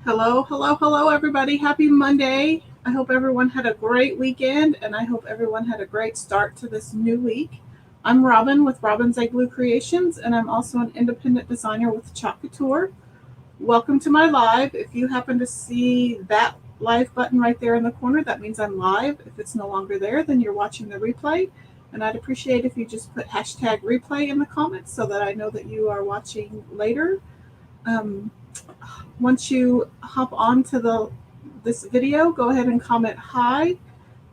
Hello, hello, hello, everybody. Happy Monday. I hope everyone had a great weekend, and I hope everyone had a great start to this new week. I'm Robin with Robin's Egg Blue Creations, and I'm also an independent designer with Chalk Couture. Welcome to my live. If you happen to see that live button right there in the corner, that means I'm live. If it's no longer there, then you're watching the replay. And I'd appreciate if you just put hashtag replay in the comments so that I know that you are watching later. Um, Once you hop onto this video, go ahead and comment hi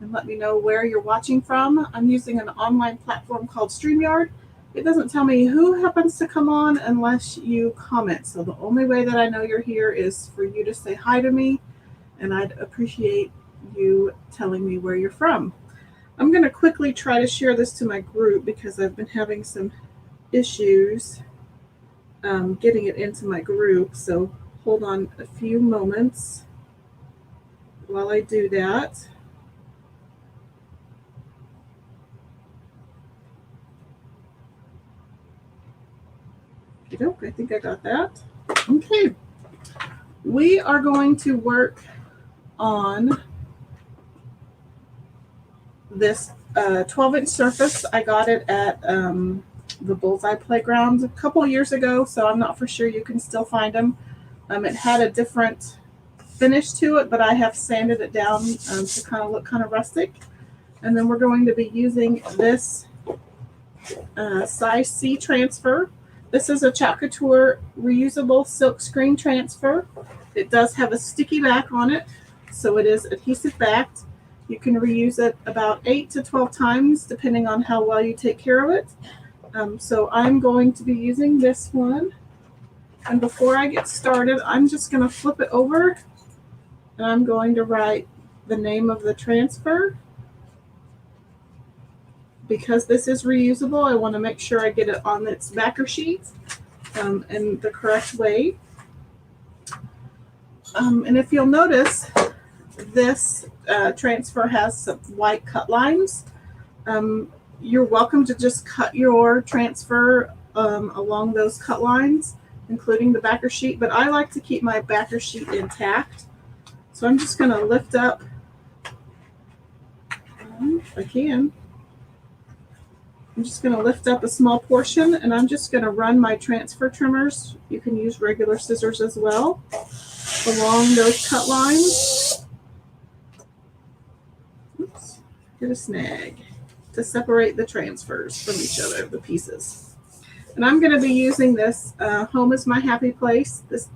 and let me know where you're watching from. I'm using an online platform called StreamYard. It doesn't tell me who happens to come on unless you comment. So the only way that I know you're here is for you to say hi to me, and I'd appreciate you telling me where you're from. I'm going to quickly try to share this to my group because I've been having some issues getting it into my group. So hold on a few moments while I do that. I think I got that. Okay. We are going to work on this 12-inch surface. I got it at the Bullseye Playground a couple years ago, so I'm not for sure you can still find them. It had a different finish to it, but I have sanded it down to kind of look kind of rustic. And then we're going to be using this size C transfer. This is a Chalk Couture reusable silkscreen transfer. It does have a sticky back on it, so it is adhesive backed. You can reuse it about 8 to 12 times depending on how well you take care of it. So I'm going to be using this one. And before I get started, I'm just going to flip it over and I'm going to write the name of the transfer. Because this is reusable, I want to make sure I get it on its backer sheet in the correct way. And if you'll notice, this transfer has some white cut lines. You're welcome to just cut your transfer along those cut lines, including the backer sheet, but I like to keep my backer sheet intact. So I'm just going to lift up, if I can, I'm just going to lift up a small portion and I'm just going to run my transfer trimmers. You can use regular scissors as well along those cut lines. Oops, get a snag to separate the transfers from each other, the pieces. And I'm going to be using this Home is My Happy Place this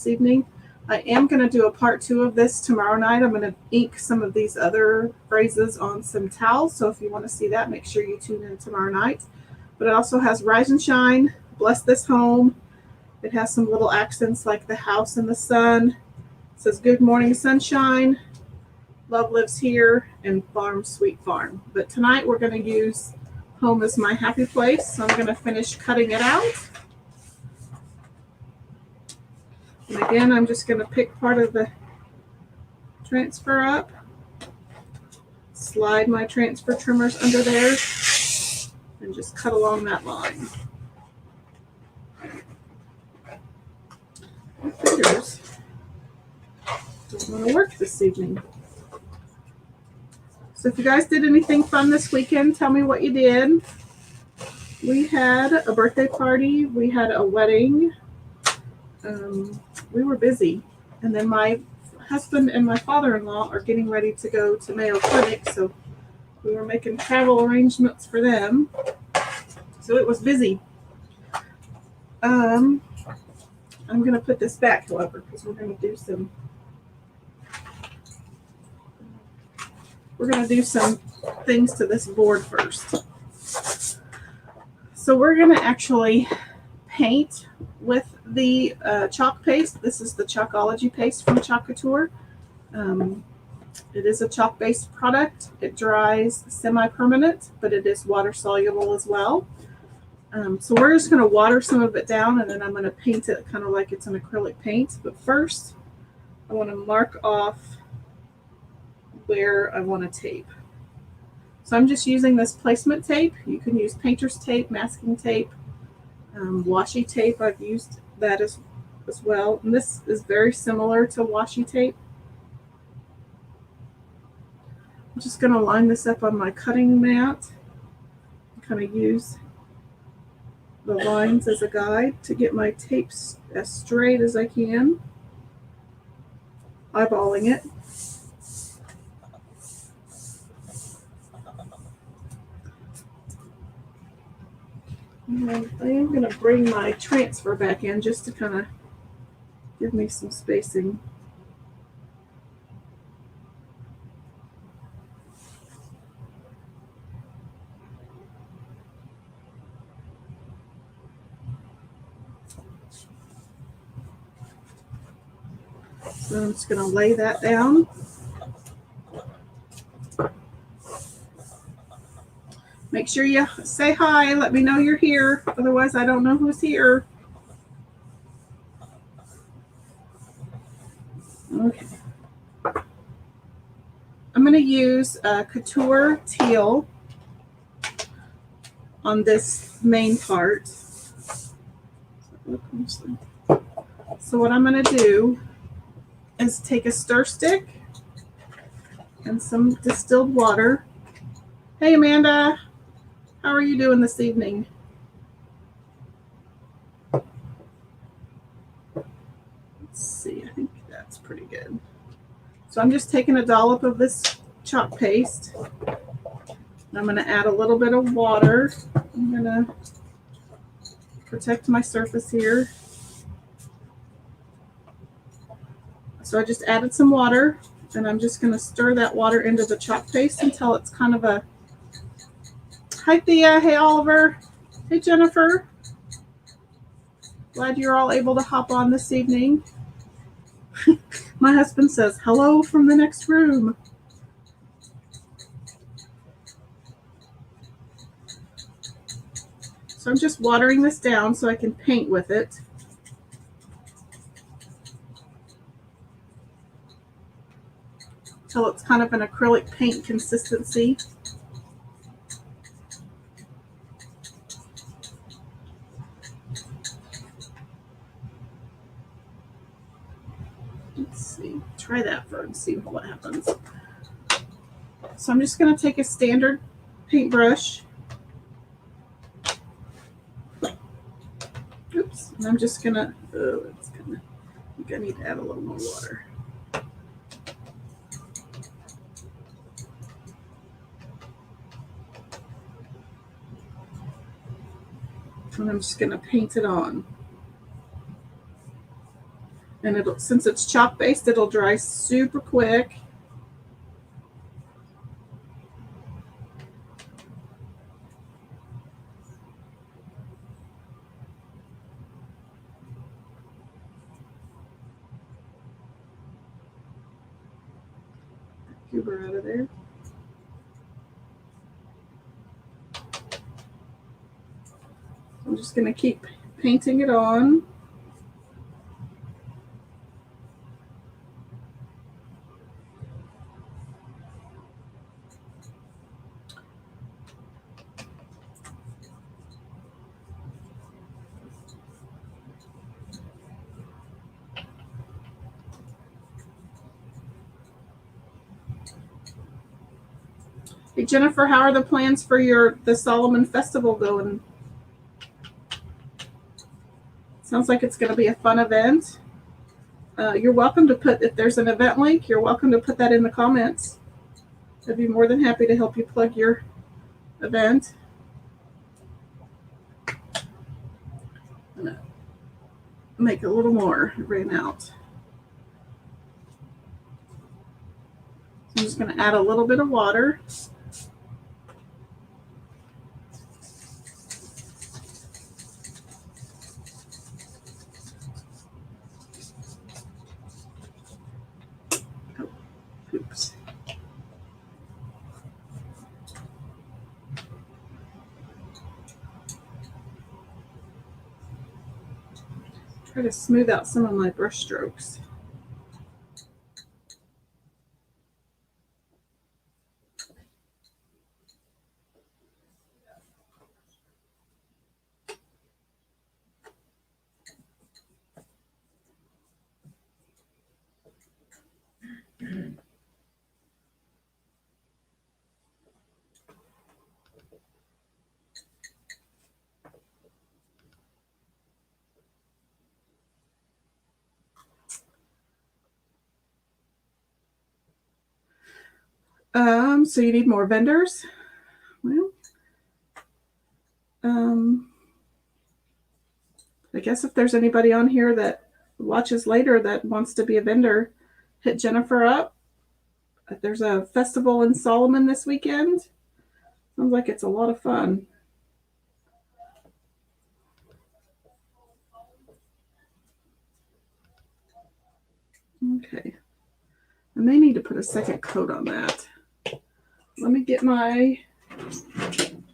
evening. I am going to do a part 2 of this tomorrow night. I'm going to ink some of these other phrases on some towels. So if you want to see that, make sure you tune in tomorrow night. But it also has Rise and Shine, Bless This Home. It has some little accents like the house and the sun. It says Good Morning Sunshine, Love Lives Here, and Farm Sweet Farm. But tonight we're going to use Home is My Happy Place. So I'm going to finish cutting it out. And again, I'm just going to pick part of the transfer up, slide my transfer trimmers under there, and just cut along that line. My fingers don't want to work this evening. So if you guys did anything fun this weekend, tell me what you did. We had a birthday party. We had a wedding. We were busy. And then my husband and my father-in-law are getting ready to go to Mayo Clinic, so we were making travel arrangements for them. So it was busy. I'm going to put this back, however, because we're going to do some things to this board first. So we're going to actually paint with the chalk paste. This is the Chalkology paste from Chalk Couture. It is a chalk-based product. It dries semi-permanent, but it is water-soluble as well. So we're just going to water some of it down, and then I'm going to paint it kind of like it's an acrylic paint. But first, I want to mark off where I want to tape. So I'm just using this placement tape. You can use painter's tape, masking tape, washi tape. I've used that as as well. And this is very similar to washi tape. I'm just going to line this up on my cutting mat. Kind of use the lines as a guide to get my tapes as straight as I can. Eyeballing it. And I am going to bring my transfer back in just to kind of give me some spacing. So I'm just going to lay that down. Make sure you say hi. Let me know you're here. Otherwise, I don't know who's here. Okay. I'm going to use Couture teal on this main part. So what I'm going to do is take a stir stick and some distilled water. Hey, Amanda. How are you doing this evening? Let's see. I think that's pretty good. So I'm just taking a dollop of this chalk paste. And I'm going to add a little bit of water. I'm going to protect my surface here. So I just added some water, and I'm just going to stir that water into the chalk paste until it's kind of a... Hi, Thea. Hey, Oliver. Hey, Jennifer. Glad you're all able to hop on this evening. My husband says, hello from the next room. So I'm just watering this down so I can paint with it. Until it's kind of an acrylic paint consistency. Let's see, try that first and see what happens. So I'm just going to take a standard paintbrush. Oops, and I'm just going to, I think I need to add a little more water. And I'm just going to paint it on. And it'll, since it's chalk based, it'll dry super quick. Cuber out of there. I'm just going to keep painting it on. Hey Jennifer, how are the plans for the Solomon Festival going? Sounds like it's going to be a fun event. You're welcome to put, if there's an event link, you're welcome to put that in the comments. I'd be more than happy to help you plug your event. I'm going to make a little more. It ran out. So I'm just going to add a little bit of water. Oh, oops. Try to smooth out some of my brush strokes. So you need more vendors. Well, I guess if there's anybody on here that watches later that wants to be a vendor, hit Jennifer up. There's a festival in Solomon this weekend. Sounds like it's a lot of fun. Okay. I may need to put a second coat on that. Let me get my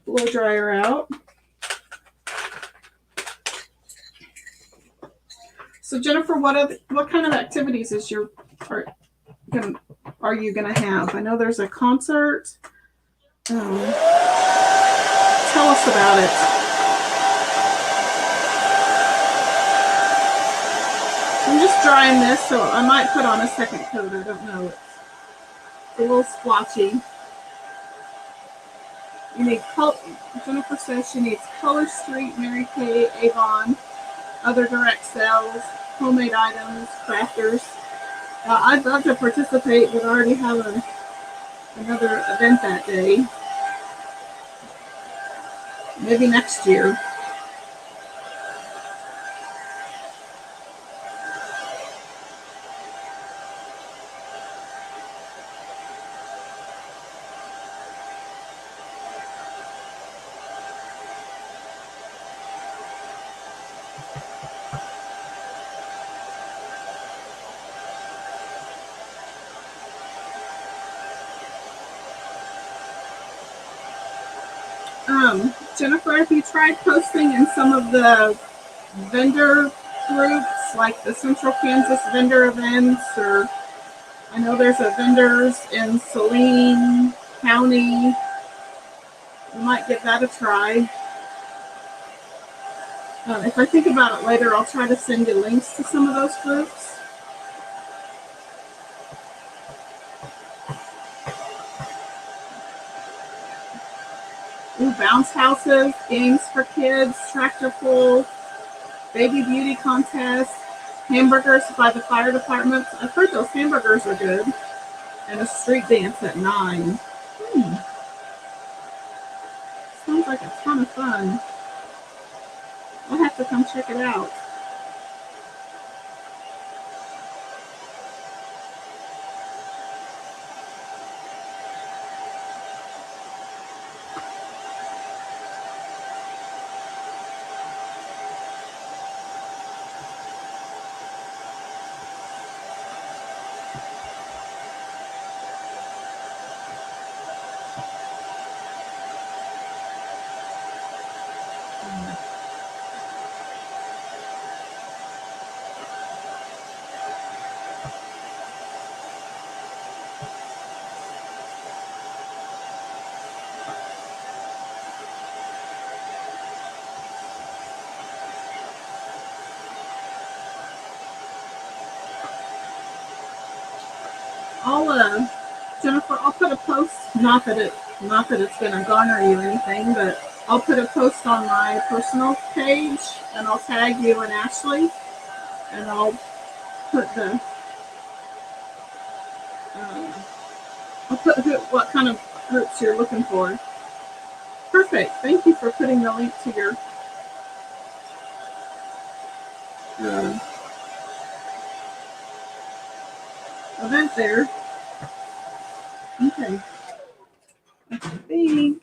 blow dryer out. So Jennifer, what kind of activities are you gonna have? I know there's a concert. Tell us about it. I'm just drying this, so I might put on a second coat. I don't know. It's a little splotchy. You need Jennifer says she needs Color Street, Mary Kay, Avon, other direct sales, homemade items, crafters. I'd love to participate, but I already have another event that day. Maybe next year. Jennifer, have you tried posting in some of the vendor groups, like the Central Kansas vendor events, or I know there's a vendors in Saline County. You might give that a try. If I think about it later, I'll try to send you links to some of those groups. Ooh, bounce houses, games for kids, tractor pull, baby beauty contest, hamburgers by the fire department. I've heard those hamburgers are good. And a street dance at 9. Sounds like a ton of fun. I'll have to come check it out. Jennifer, I'll put a post. Not that it's going to garner you anything, but I'll put a post on my personal page, and I'll tag you and Ashley, and I'll put what kind of groups you're looking for. Perfect. Thank you for putting the link to your event there. Okay. I think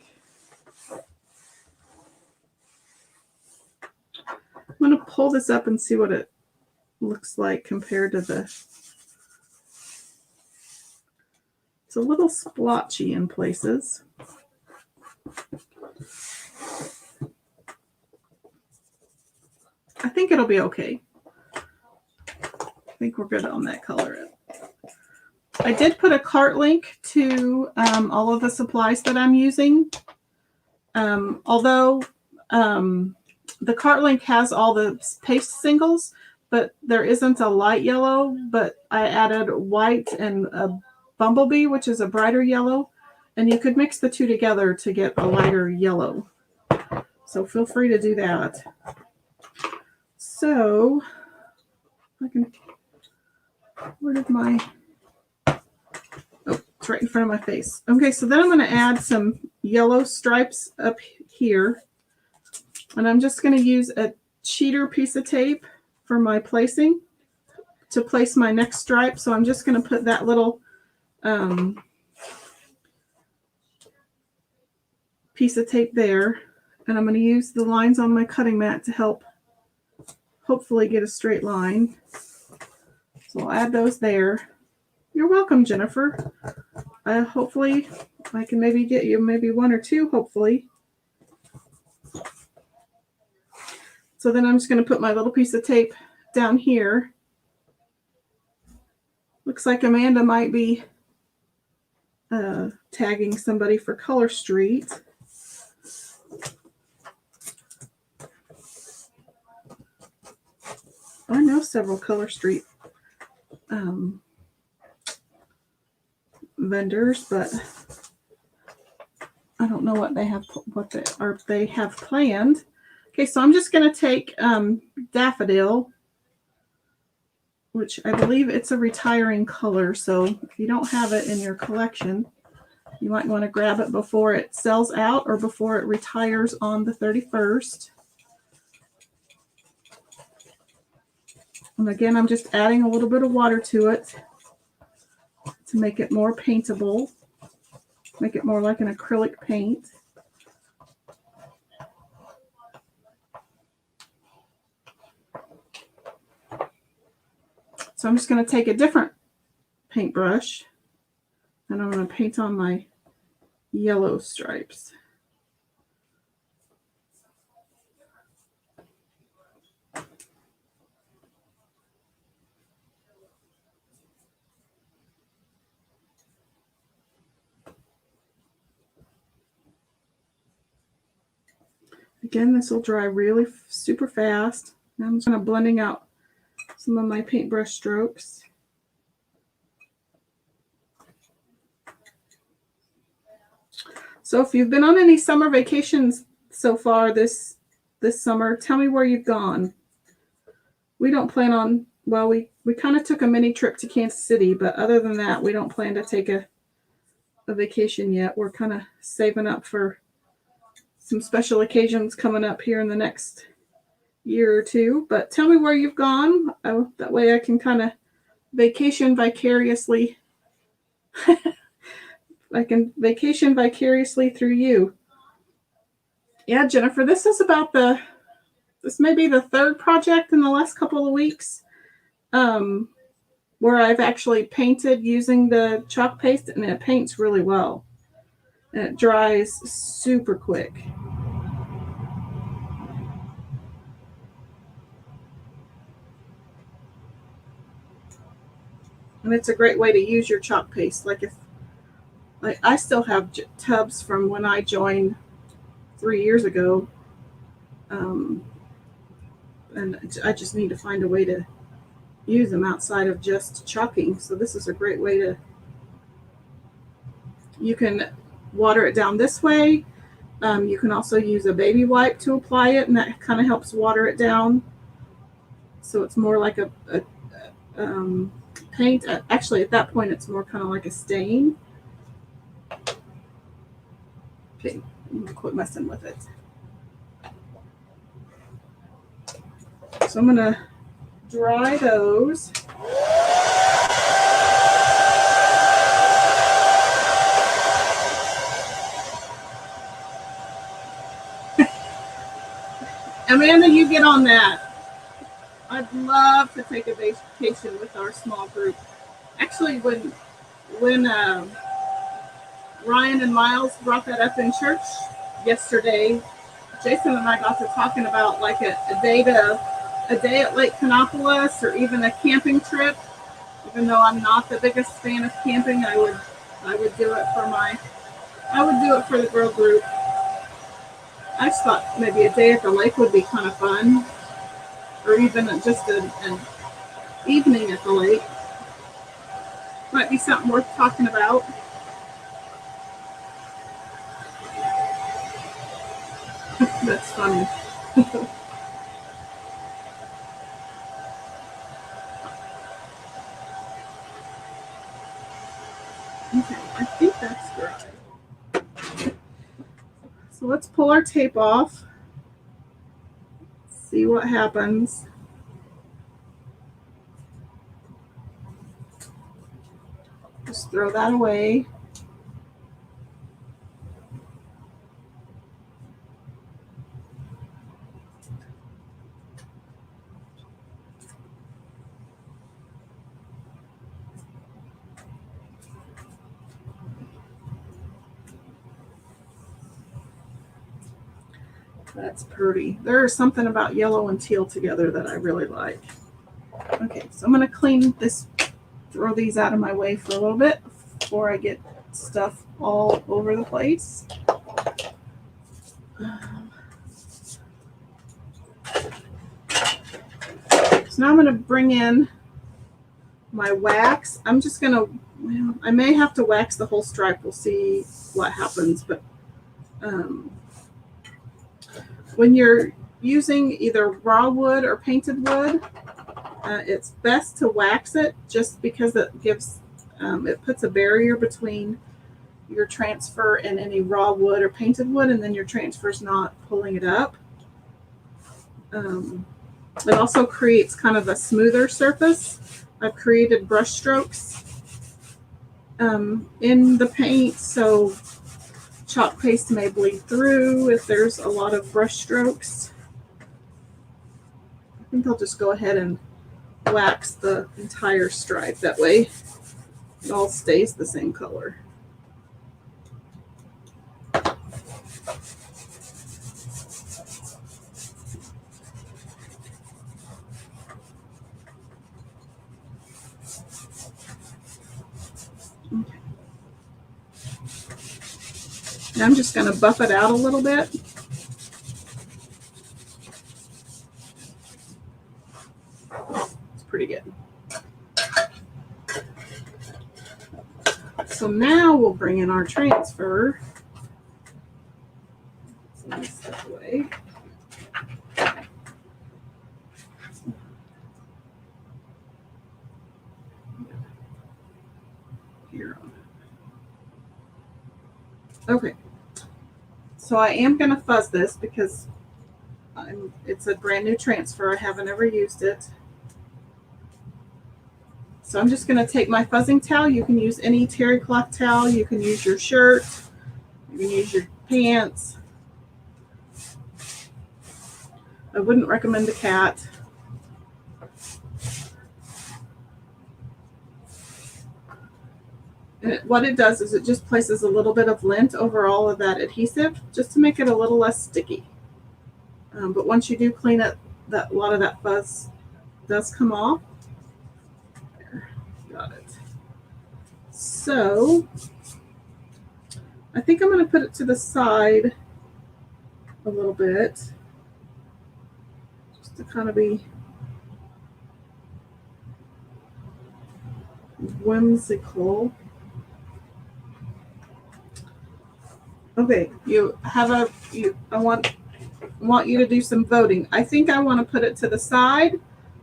I'm going to pull this up and see what it looks like compared to it's a little splotchy in places. I think it'll be okay. I think we're good on that color. I did put a cart link to all of the supplies that I'm using. Although the cart link has all the paste singles, but there isn't a light yellow, but I added white and a bumblebee, which is a brighter yellow, and you could mix the two together to get a lighter yellow. So feel free to do that. So where did my It's right in front of my face. Okay, so then I'm going to add some yellow stripes up here. And I'm just going to use a cheater piece of tape for my placing to place my next stripe. So I'm just going to put that little piece of tape there. And I'm going to use the lines on my cutting mat to help hopefully get a straight line. So I'll add those there. You're welcome, Jennifer. Hopefully I can maybe get you maybe one or two, hopefully. So then I'm just going to put my little piece of tape down here. Looks like Amanda might be tagging somebody for Color Street. I know several Color Street vendors, but I don't know what they have planned. Okay, so I'm just going to take Daffodil, which I believe it's a retiring color. So if you don't have it in your collection, you might want to grab it before it sells out or before it retires on the 31st. And again, I'm just adding a little bit of water to it to make it more paintable, make it more like an acrylic paint. So I'm just going to take a different paintbrush and I'm going to paint on my yellow stripes. Again, this will dry really super fast. Now I'm just kind of blending out some of my paintbrush strokes. So if you've been on any summer vacations so far this summer, tell me where you've gone. We don't plan on, well, we kind of took a mini trip to Kansas City, but other than that, we don't plan to take a vacation yet. We're kind of saving up for some special occasions coming up here in the next year or two. But tell me where you've gone. That way I can kind of vacation vicariously. I can vacation vicariously through you. Yeah, Jennifer, this may be the third project in the last couple of weeks where I've actually painted using the chalk paste, and it paints really well. And it dries super quick. And it's a great way to use your chalk paste. Like I still have tubs from when I joined 3 years ago. And I just need to find a way to use them outside of just chalking. So this is a great way to, you can water it down this way. You can also use a baby wipe to apply it, and that kind of helps water it down. So it's more like a paint. Actually, at that point, it's more kind of like a stain. Okay, I'm gonna quit messing with it. So I'm gonna dry those. Amanda, you get on that. I'd love to take a vacation with our small group. Actually, when Ryan and Miles brought that up in church yesterday, Jason and I got to talking about like a day at Lake Canopolis, or even a camping trip. Even though I'm not the biggest fan of camping, I would do it for the girl group. I just thought maybe a day at the lake would be kind of fun, or even just an evening at the lake. Might be something worth talking about. That's funny. Okay, I So let's pull our tape off, see what happens. Just throw that away. That's pretty. There's something about yellow and teal together that I really like. Okay, so I'm going to clean this, throw these out of my way for a little bit before I get stuff all over the place. So now I'm going to bring in my wax. I'm just going to, well, I may have to wax the whole stripe. We'll see what happens, but when you're using either raw wood or painted wood, it's best to wax it just because it gives, it puts a barrier between your transfer and any raw wood or painted wood, and then your transfer's not pulling it up. It also creates kind of a smoother surface. I've created brush strokes in the paint, so chalk paste may bleed through if there's a lot of brush strokes. I think I'll just go ahead and wax the entire stripe. That way it all stays the same color. Okay. Now I'm just going to buff it out a little bit. It's pretty good. So now we'll bring in our transfer. So let's step away. Here. Okay. So I am going to fuzz this because it's a brand new transfer. I haven't ever used it. So I'm just going to take my fuzzing towel. You can use any terry cloth towel. You can use your shirt. You can use your pants. I wouldn't recommend a cat. And what it does is it just places a little bit of lint over all of that adhesive just to make it a little less sticky. But once you do clean it, a lot of that fuzz does come off. There, got it. So I think I'm going to put it to the side a little bit, just to kind of be whimsical. Okay, I want you to do some voting. I think I want to put it to the side,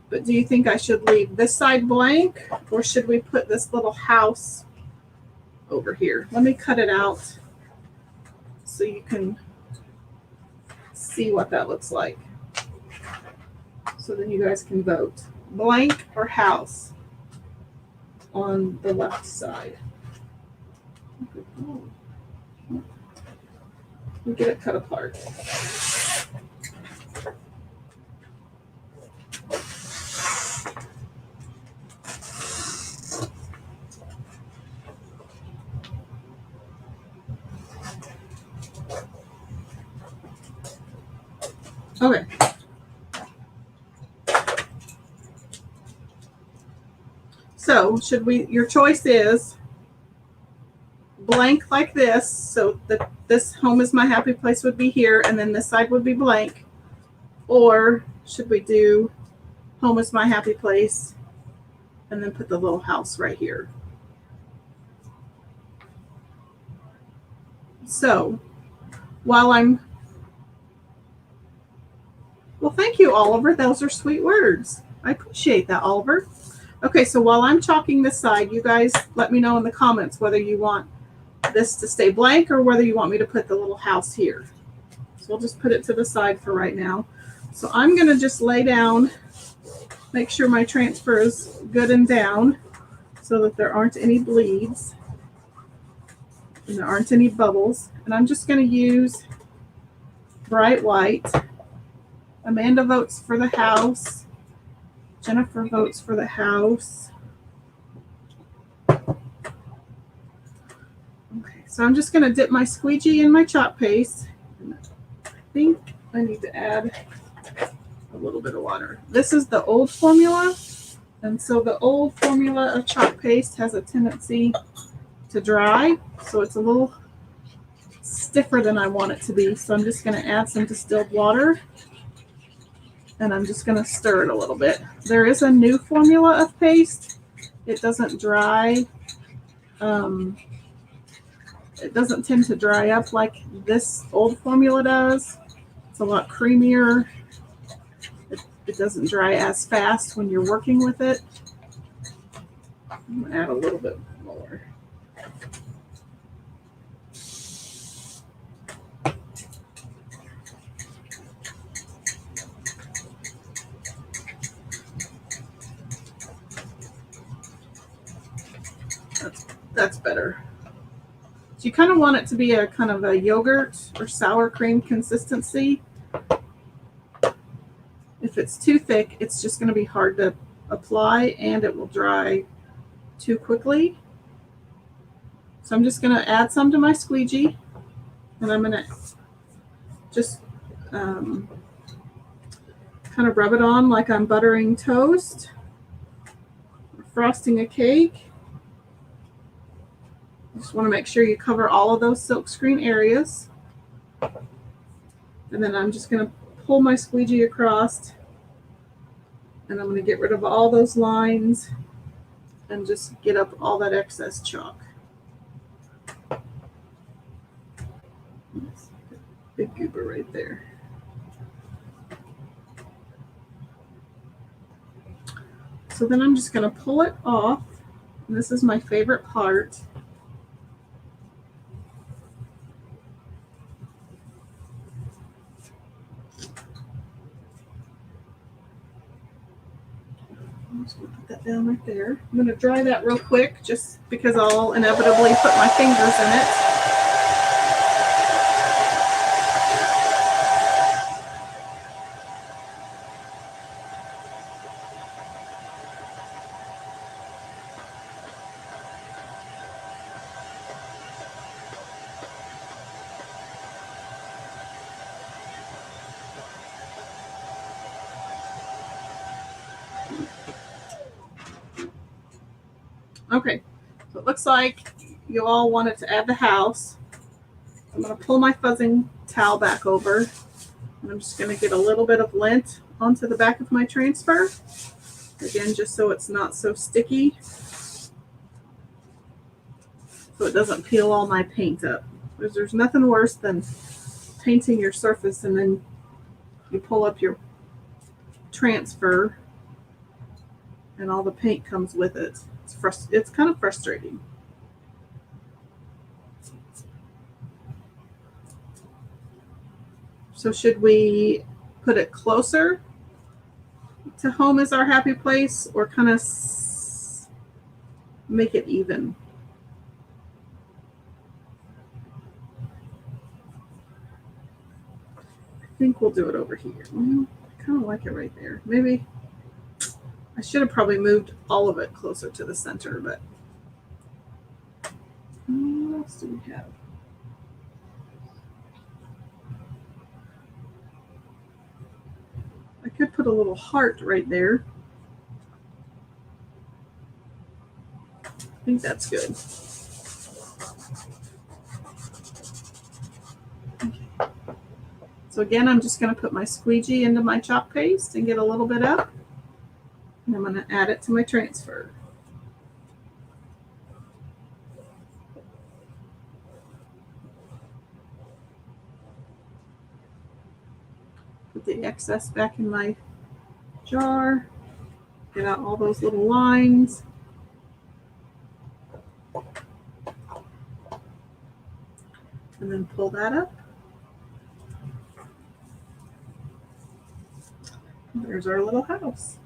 but do you think I should leave this side blank, or should we put this little house over here? Let me cut it out so you can see what that looks like. So then you guys can vote. Blank or house on the left side. We get it cut apart. Okay. So your choice is blank like this, so this home is my happy place would be here, and then this side would be blank, or should we do home is my happy place and then put the little house right here? So while well, thank you, Oliver. Those are sweet words. I appreciate that, Oliver. Okay, so while I'm chalking this side, you guys let me know in the comments whether you want this to stay blank or whether you want me to put the little house here. So we'll just put it to the side for right now. So I'm going to just lay down, make sure my transfer is good and down so that there aren't any bleeds and there aren't any bubbles. And I'm just going to use bright white. Amanda votes for the house. Jennifer votes for the house. Okay, so I'm just going to dip my squeegee in my chalk paste. I think I need to add a little bit of water. This is the old formula, and so the old formula of chalk paste has a tendency to dry, so it's a little stiffer than I want it to be. So I'm just going to add some distilled water, and I'm just going to stir it a little bit. There is a new formula of paste. It doesn't dry. It doesn't tend to dry up like this old formula does. It's a lot creamier. It doesn't dry as fast when you're working with it. I'm going to add a little bit more. That's better. So you kind of want it to be a kind of a yogurt or sour cream consistency. If it's too thick, it's just going to be hard to apply and it will dry too quickly. So I'm just going to add some to my squeegee, and I'm going to just kind of rub it on like I'm buttering toast or frosting a cake. Just want to make sure you cover all of those silkscreen areas. And then I'm just going to pull my squeegee across, and I'm going to get rid of all those lines and just get up all that excess chalk. Big goober right there. So then I'm just going to pull it off. And this is my favorite part. I'm just going to put that down right there. I'm going to dry that real quick just because I'll inevitably put my fingers in it. Okay, so it looks like you all wanted to add the house. I'm going to pull my fuzzing towel back over, and I'm just going to get a little bit of lint onto the back of my transfer. Again, just so it's not so sticky, so it doesn't peel all my paint up. Because there's nothing worse than painting your surface and then you pull up your transfer and all the paint comes with it. It's kind of frustrating. So should we put it closer to home is our happy place, or kind of make it even? I think we'll do it over here. I kind of like it right there. Maybe I should have probably moved all of it closer to the center, but what else do we have? I could put a little heart right there. I think that's good. Okay. So again, I'm just going to put my squeegee into my chalk paste and get a little bit up. And I'm going to add it to my transfer. Put the excess back in my jar. Get out all those little lines. And then pull that up. There's our little house.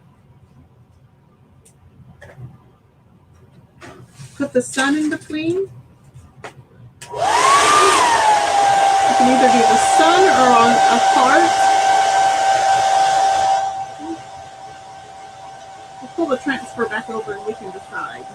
Put the sun in between. You can either do the sun or on a heart. We'll pull the transfer back over and we can decide.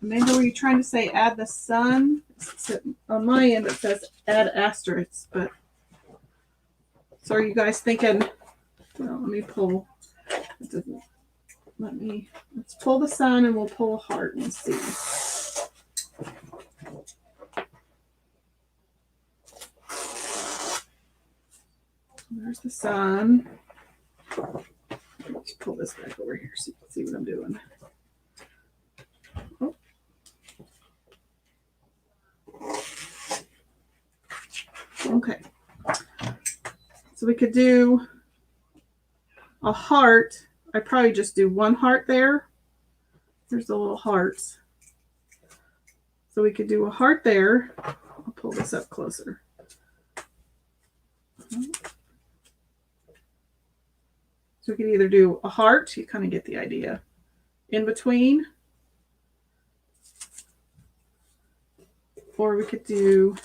Amanda, were you trying to say add the sun? On my end, it says add asterisks, but so are you guys thinking? Well, let me pull. It doesn't. Let's pull the sun and we'll pull a heart and see. There's the sun. Let's pull this back over here so you can see what I'm doing. Oh. Okay. So we could do a heart. I'd probably just do one heart there. There's the little hearts. So we could do a heart there. I'll pull this up closer. So we could either do a heart, you kind of get the idea, in between, or we could do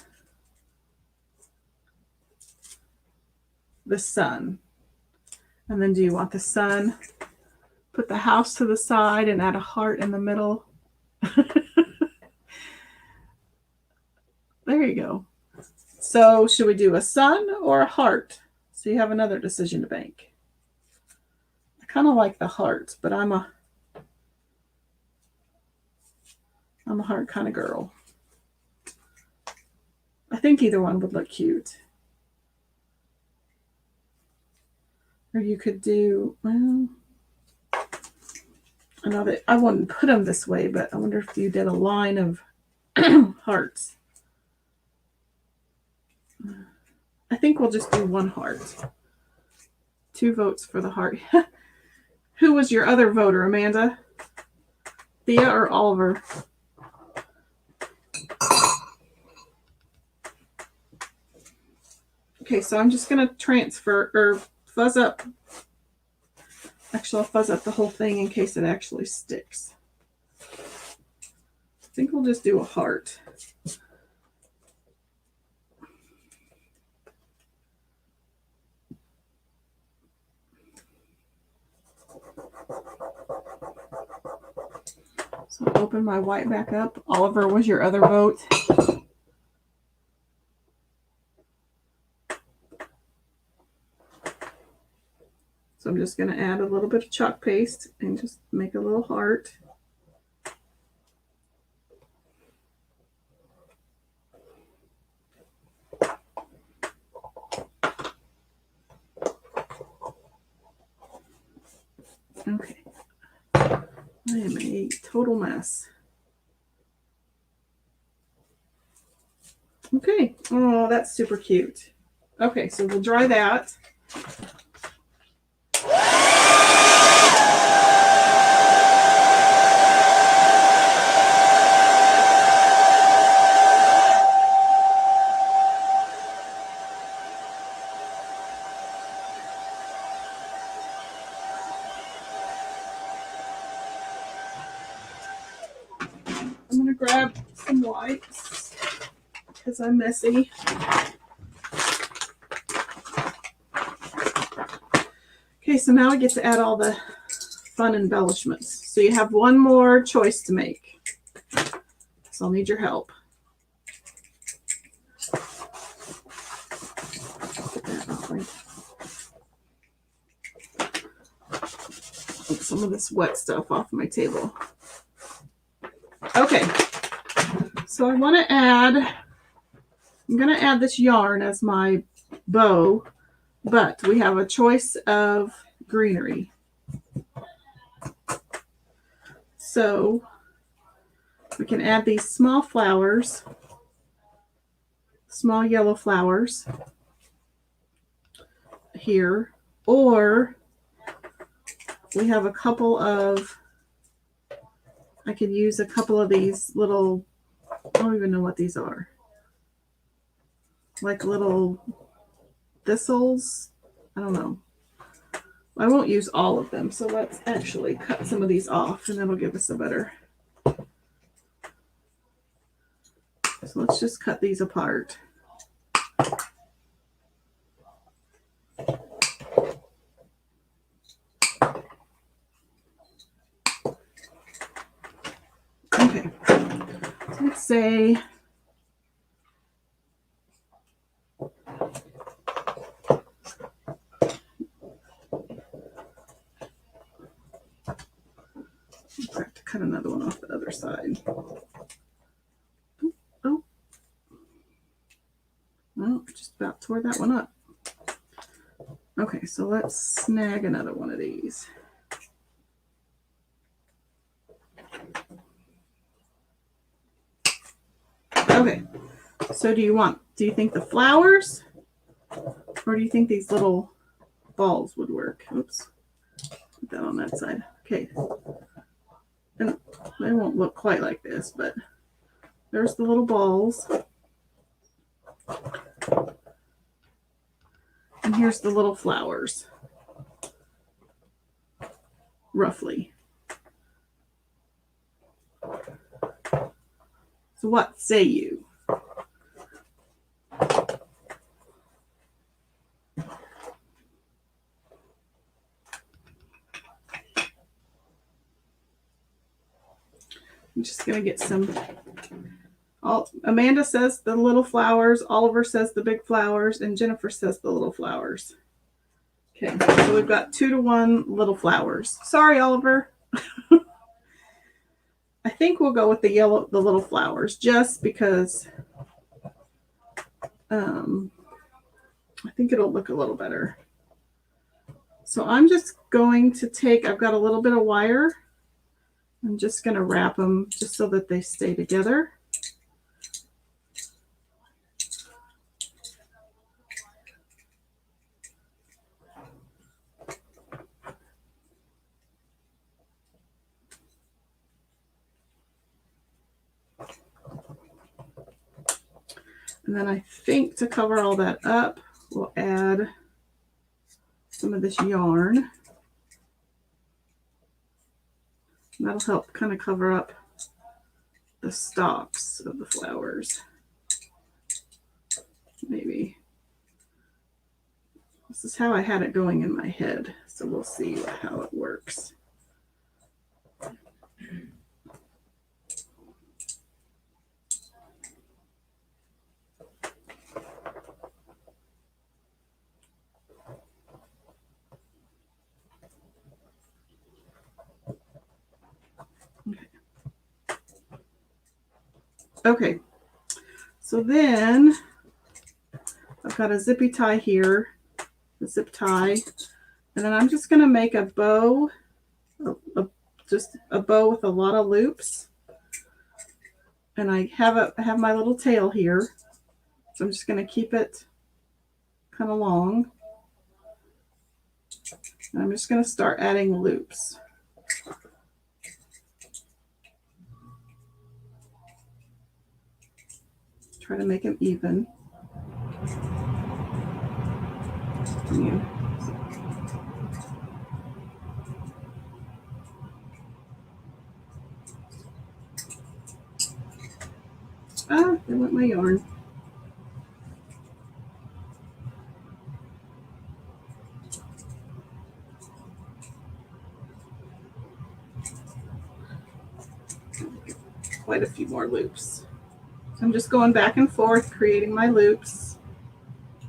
the sun. And then do you want the sun? Put the house to the side and add a heart in the middle. There you go. So should we do a sun or a heart? So you have another decision to make. I kind of like the heart, but I'm a heart kind of girl. I think either one would look cute. Or you could do, well, I know that I wouldn't put them this way, but I wonder if you did a line of hearts. I think we'll just do one heart. 2 votes for the heart. Who was your other voter, Amanda? Thea or Oliver? Okay, so I'm just going to transfer or fuzz up. Actually, I'll fuzz up the whole thing in case it actually sticks. I think we'll just do a heart. So I'll open my white back up. Oliver was your other vote. So I'm just going to add a little bit of chalk paste and just make a little heart. Okay. I am a total mess. Okay. Oh, that's super cute. Okay, so we'll dry that. I'm going to grab some wipes because I'm messy. Okay, so now I get to add all the fun embellishments. So you have one more choice to make. So I'll need your help. Get some of this wet stuff off my table. Okay, so I'm going to add this yarn as my bow, but we have a choice of greenery. So we can add these small flowers, small yellow flowers. here, or we have a couple of, I could use a couple of these little, I don't even know what these are, like little thistles. I don't know. I won't use all of them, so let's actually cut some of these off, and that'll give us a better. So let's just cut these apart. Okay, so let's say I have to cut another one off the other side. Oh, well, just about tore that one up. Okay, so let's snag another one of these. Okay, so do you think the flowers, or do you think these little balls would work? Oops, put that on that side. Okay, and they won't look quite like this, but there's the little balls. And here's the little flowers, roughly. So what say you? I'm just going to get some. Amanda says the little flowers, Oliver says the big flowers, and Jennifer says the little flowers. Okay, so we've got 2-to-1 little flowers. Sorry, Oliver. I think we'll go with the little flowers, just because I think it'll look a little better. So I'm just going to take, I've got a little bit of wire. I'm just going to wrap them just so that they stay together. And then I think to cover all that up, we'll add some of this yarn. And that'll help kind of cover up the stalks of the flowers. Maybe. This is how I had it going in my head, so we'll see how it works. Okay, so then I've got a zippy tie here, a zip tie, and then I'm just going to make a bow, just a bow with a lot of loops. And I have my little tail here, so I'm just going to keep it kind of long. And I'm just going to start adding loops. Try to make them even. Ah, there went my yarn. Quite a few more loops. So I'm just going back and forth creating my loops,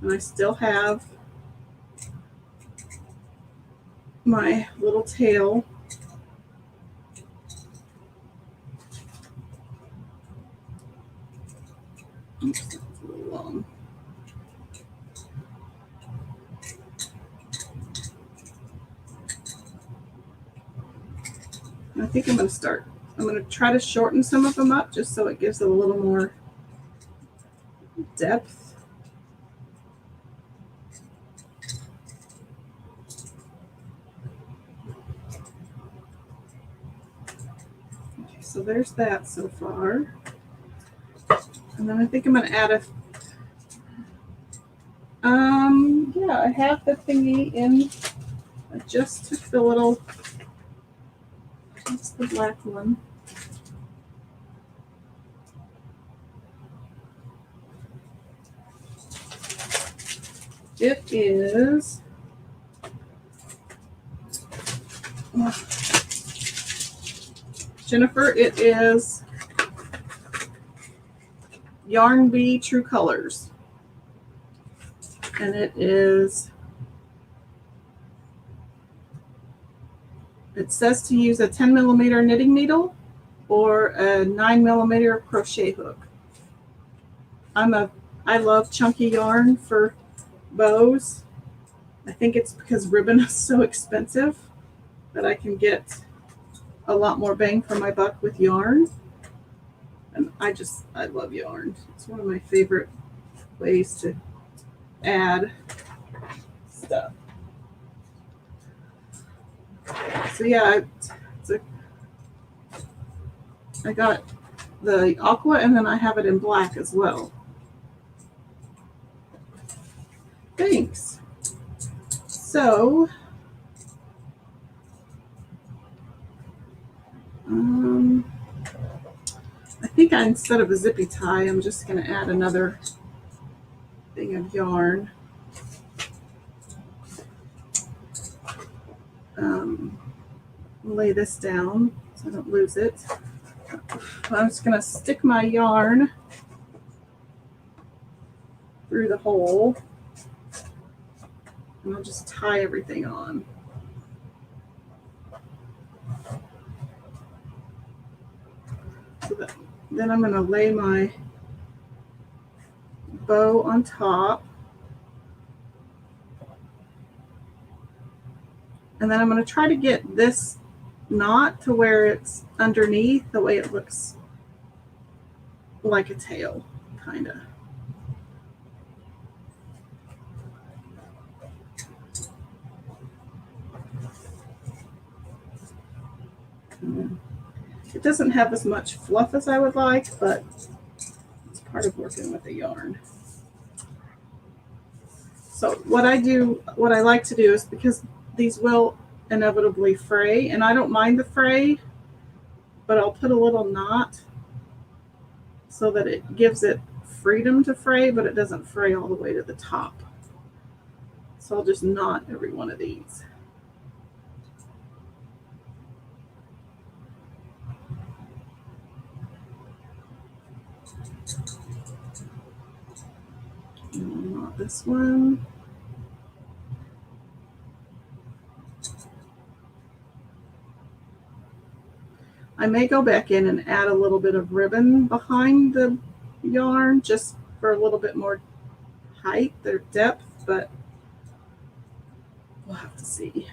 and I still have my little tail. Oops, that's a little long. I think I'm going to try to shorten some of them up just so it gives it a little more depth. So there's that so far. And then I think I'm going to add yeah, I have the thingy in. I just took the little, that's the black one. It is, Jennifer, it is Yarn Bee True Colors. And it says to use a 10mm knitting needle or a 9mm crochet hook. I love chunky yarn for bows. I think it's because ribbon is so expensive that I can get a lot more bang for my buck with yarn. And I love yarn. It's one of my favorite ways to add stuff. So yeah, I got the aqua and then I have it in black as well. Thanks. So, I think instead of a zippy tie, I'm just going to add another thing of yarn. Lay this down so I don't lose it. I'm just going to stick my yarn through the hole and I'll just tie everything on. So then I'm going to lay my bow on top. And then I'm going to try to get this knot to where it's underneath, the way it looks like a tail, kind of. It doesn't have as much fluff as I would like, but it's part of working with the yarn. So what I like to do is, because these will inevitably fray, and I don't mind the fray, but I'll put a little knot so that it gives it freedom to fray, but it doesn't fray all the way to the top. So I'll just knot every one of these. And I'll knot this one. I may go back in and add a little bit of ribbon behind the yarn just for a little bit more height or depth, but we'll have to see.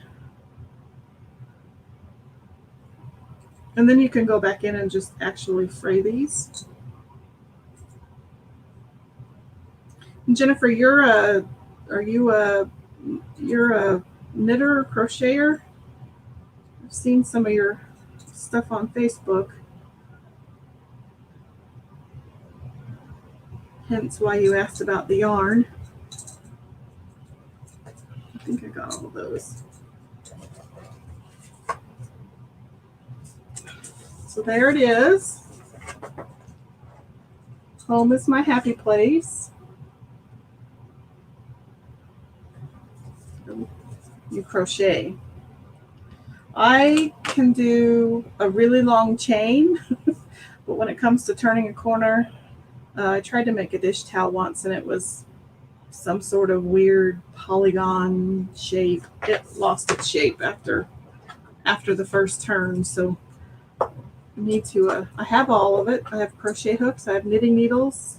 And then you can go back in and just actually fray these. And Jennifer, you're a knitter or crocheter? I've seen some of your stuff on Facebook. Hence why you asked about the yarn. I think I got all of those. So there it is. Home is my happy place. You crochet. I can do a really long chain, but when it comes to turning a corner, I tried to make a dish towel once and it was some sort of weird polygon shape. It lost its shape after the first turn, so I need to, I have all of it. I have crochet hooks, I have knitting needles.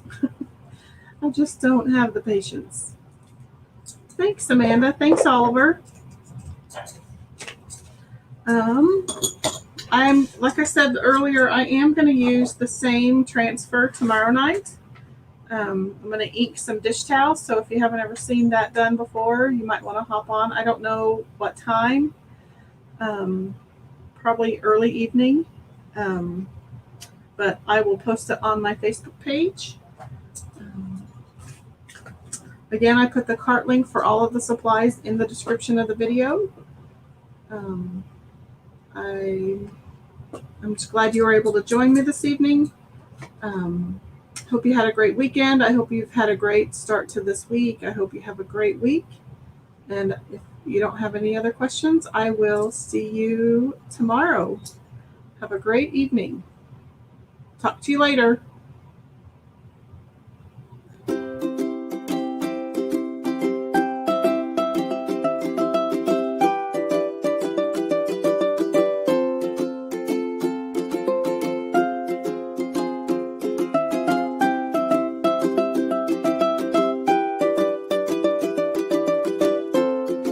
I just don't have the patience. Thanks, Amanda. Thanks, Oliver. Like I said earlier, I am going to use the same transfer tomorrow night. I'm going to ink some dish towels, so if you haven't ever seen that done before, you might want to hop on. I don't know what time, probably early evening. but I will post it on my Facebook page. Again, I put the cart link for all of the supplies in the description of the video. I'm just glad you were able to join me this evening. Hope you had a great weekend. I hope you've had a great start to this week. I hope you have a great week. And if you don't have any other questions, I will see you tomorrow. Have a great evening. Talk to you later.